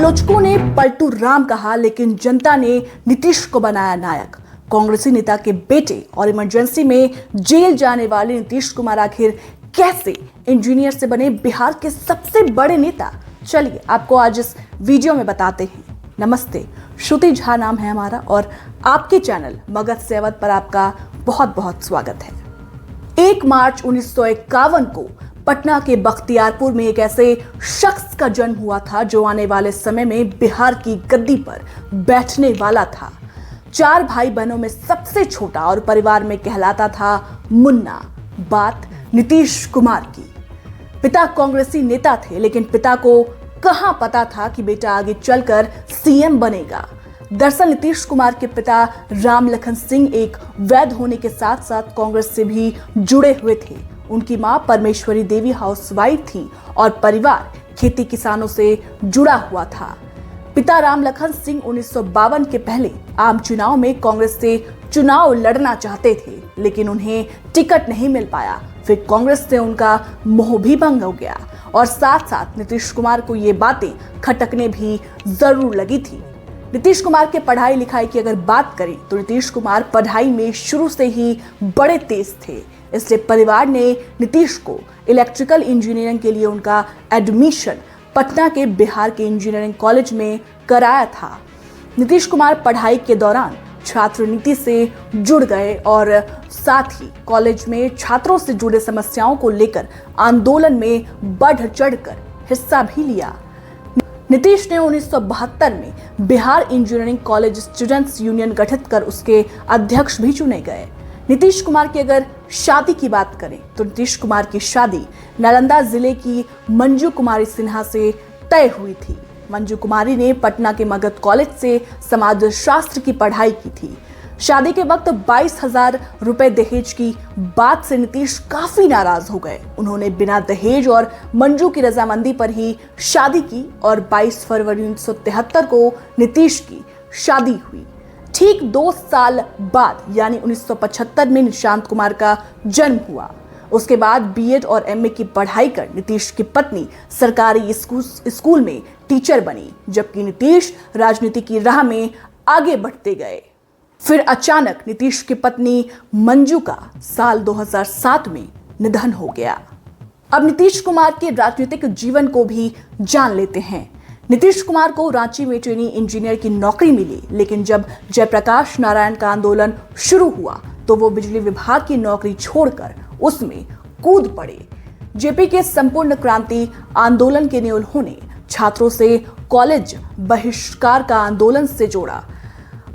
आलोचकों ने पलटू राम कहा, लेकिन जनता ने नीतीश को बनाया नायक। कांग्रेसी नेता के बेटे और इमरजेंसी में जेल जाने वाले नीतीश कुमार आखिर कैसे इंजीनियर से बने बिहार के सबसे बड़े नेता? चलिए आपको आज इस वीडियो में बताते हैं। नमस्ते, श्रुति झा नाम है हमारा और आपके चैनल मगध से अवध पर आपका बहुत बहुत स्वागत है। 1 मार्च 1951 को पटना के बख्तियारपुर में एक ऐसे शख्स का जन्म हुआ था जो आने वाले समय में बिहार की गद्दी पर बैठने वाला था। 4 भाई बहनों में सबसे छोटा और परिवार में कहलाता था मुन्ना। बात नीतीश कुमार की। पिता कांग्रेसी नेता थे, लेकिन पिता को कहां पता था कि बेटा आगे चलकर सीएम बनेगा। दरअसल नीतीश कुमार के पिता राम लखन सिंह एक वैद्य होने के साथ साथ कांग्रेस से भी जुड़े हुए थे। उनकी मां परमेश्वरी देवी हाउसवाइफ थी और परिवार खेती किसानों से जुड़ा हुआ था। पिता राम लखन सिंह 1952 के पहले आम चुनाव में कांग्रेस से चुनाव लड़ना चाहते थे, लेकिन उन्हें टिकट नहीं मिल पाया। फिर कांग्रेस से उनका मोह भी भंग हो गया और साथ साथ नीतीश कुमार को ये बातें खटकने भी जरूर लगी थी। नीतीश कुमार के पढ़ाई लिखाई की अगर बात करें तो नीतीश कुमार पढ़ाई में शुरू से ही बड़े तेज थे, इसलिए परिवार ने नीतीश को इलेक्ट्रिकल इंजीनियरिंग के लिए उनका एडमिशन पटना के बिहार के इंजीनियरिंग कॉलेज में कराया था। नीतीश कुमार पढ़ाई के दौरान छात्र नीति से जुड़ गए और साथ ही कॉलेज में छात्रों से जुड़े समस्याओं को लेकर आंदोलन में बढ़ चढ़कर हिस्सा भी लिया। नीतीश ने 1972 में Bihar engineering college students union गठित कर उसके अध्यक्ष भी चुने गए। नीतीश कुमार की अगर शादी की बात करें तो नीतीश कुमार की शादी नालंदा जिले की मंजू कुमारी सिन्हा से तय हुई थी। मंजू कुमारी ने पटना के मगध कॉलेज से समाज शास्त्र की पढ़ाई की थी। शादी के वक्त 22,000 रुपए दहेज की बात से नीतीश काफी नाराज हो गए। उन्होंने बिना दहेज और मंजू की रजामंदी पर ही शादी की और 22 फरवरी 1973 को नीतीश की शादी हुई। ठीक 2 साल बाद यानी 1975 में निशांत कुमार का जन्म हुआ। उसके बाद बीएड और एमए की पढ़ाई कर नीतीश की पत्नी सरकारी स्कूल में टीचर बनी, जबकि नीतीश राजनीति की राह में आगे बढ़ते गए। फिर अचानक नीतीश की पत्नी मंजू का साल 2007 में निधन हो गया। अब नीतीश कुमार के राजनीतिक जीवन को भी जान लेते हैं। नीतीश कुमार को रांची में ट्रेनी इंजीनियर की नौकरी मिली, लेकिन जब जयप्रकाश नारायण का आंदोलन शुरू हुआ तो वो बिजली विभाग की नौकरी छोड़कर उसमें कूद पड़े। जेपी के संपूर्ण क्रांति आंदोलन के ने उन्होंने छात्रों से कॉलेज बहिष्कार का आंदोलन से जोड़ा।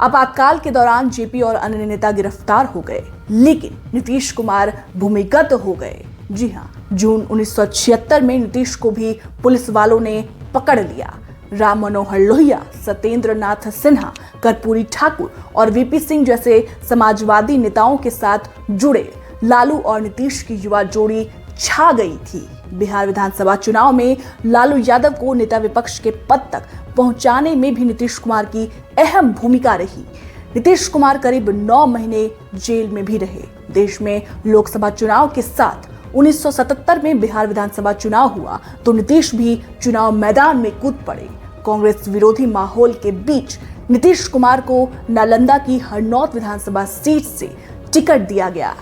आपातकाल के दौरान जेपी और अन्य नेता गिरफ्तार हो गए, लेकिन नीतीश कुमार भूमिगत हो गए। जी हाँ, जून 1976 में नीतीश को भी पुलिस वालों ने पकड़ लिया। राम मनोहर लोहिया, सत्येंद्र नाथ सिन्हा, कर्पूरी ठाकुर और वीपी सिंह जैसे समाजवादी नेताओं के साथ जुड़े लालू और नीतीश की युवा जोड़ी छा गई थी। बिहार विधानसभा चुनाव में लालू यादव को नेता विपक्ष के पद तक पहुंचाने में भी नीतीश कुमार की अहम भूमिका रही। नीतीश कुमार करीब 9 महीने जेल में भी रहे। देश में लोकसभा चुनाव के साथ 1977 में बिहार विधानसभा चुनाव हुआ तो नीतीश भी चुनाव मैदान में कूद पड़े। कांग्रेस विरोधी माहौल के बीच नीतीश कुमार को नालंदा की हरनौत विधानसभा सीट से टिकट दिया गया,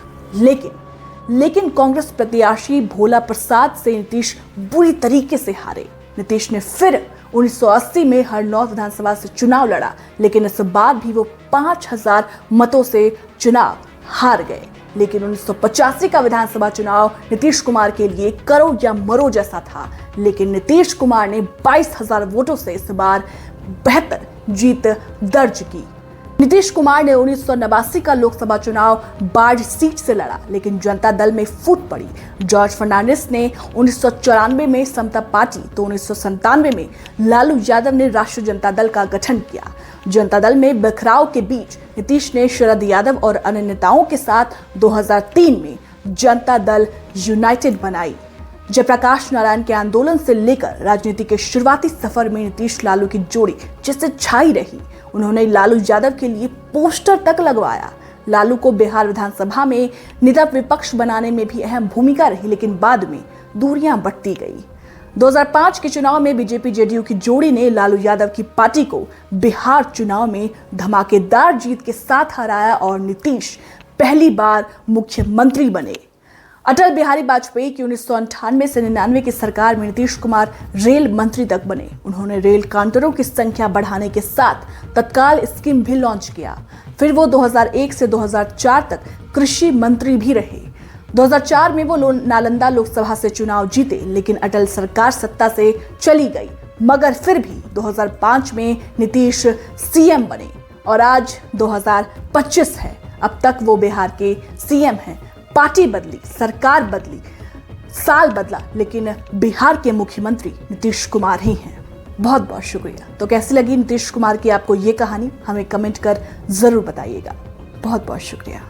लेकिन कांग्रेस प्रत्याशी भोला प्रसाद से नीतीश बुरी तरीके से हारे। नीतीश ने फिर 1980 में हरनौत विधानसभा से चुनाव लड़ा, लेकिन इस बार भी वो 5,000 मतों से चुनाव हार गए। लेकिन 1985 का विधानसभा चुनाव नीतीश कुमार के लिए करो या मरो जैसा था, लेकिन नीतीश कुमार ने 22,000 वोटों से इस बार बेहतर जीत दर्ज की। नीतीश कुमार ने 1989 का लोकसभा चुनाव बाढ़ सीट से लड़ा, लेकिन जनता दल में फूट पड़ी। जॉर्ज फर्नांडिस ने 1994 में समता पार्टी तो 1997 में लालू यादव ने राष्ट्रीय जनता दल का गठन किया। जनता दल में बिखराव के बीच नीतीश ने शरद यादव और अन्य नेताओं के साथ 2003 में जनता दल यूनाइटेड बनाई। जयप्रकाश नारायण के आंदोलन से लेकर राजनीति के शुरुआती सफर में नीतीश लालू की जोड़ी जिससे छाई रही। उन्होंने लालू यादव के लिए पोस्टर तक लगवाया। लालू को बिहार विधानसभा में नेता विपक्ष बनाने में भी अहम भूमिका रही, लेकिन बाद में दूरियां बढ़ती गई। 2005 के चुनाव में बीजेपी जेडीयू की जोड़ी ने लालू यादव की पार्टी को बिहार चुनाव में धमाकेदार जीत के साथ हराया और नीतीश पहली बार मुख्यमंत्री बने। अटल बिहारी वाजपेयी की 1998 से 99 की सरकार में नीतीश कुमार रेल मंत्री तक बने। उन्होंने रेल काउंटरों की संख्या बढ़ाने के साथ तत्काल स्कीम भी लॉन्च किया। फिर वो 2001 से 2004 तक कृषि मंत्री भी रहे। 2004 में वो नालंदा लोकसभा से चुनाव जीते, लेकिन अटल सरकार सत्ता से चली गई। मगर फिर भी 2005 में नीतीश सीएम बने और आज 2025 है। अब तक वो बिहार के सीएम हैं। पार्टी बदली, सरकार बदली, साल बदला, लेकिन बिहार के मुख्यमंत्री नीतीश कुमार ही हैं। बहुत बहुत शुक्रिया। तो कैसी लगी नीतीश कुमार की आपको ये कहानी, हमें कमेंट कर जरूर बताइएगा। बहुत बहुत शुक्रिया।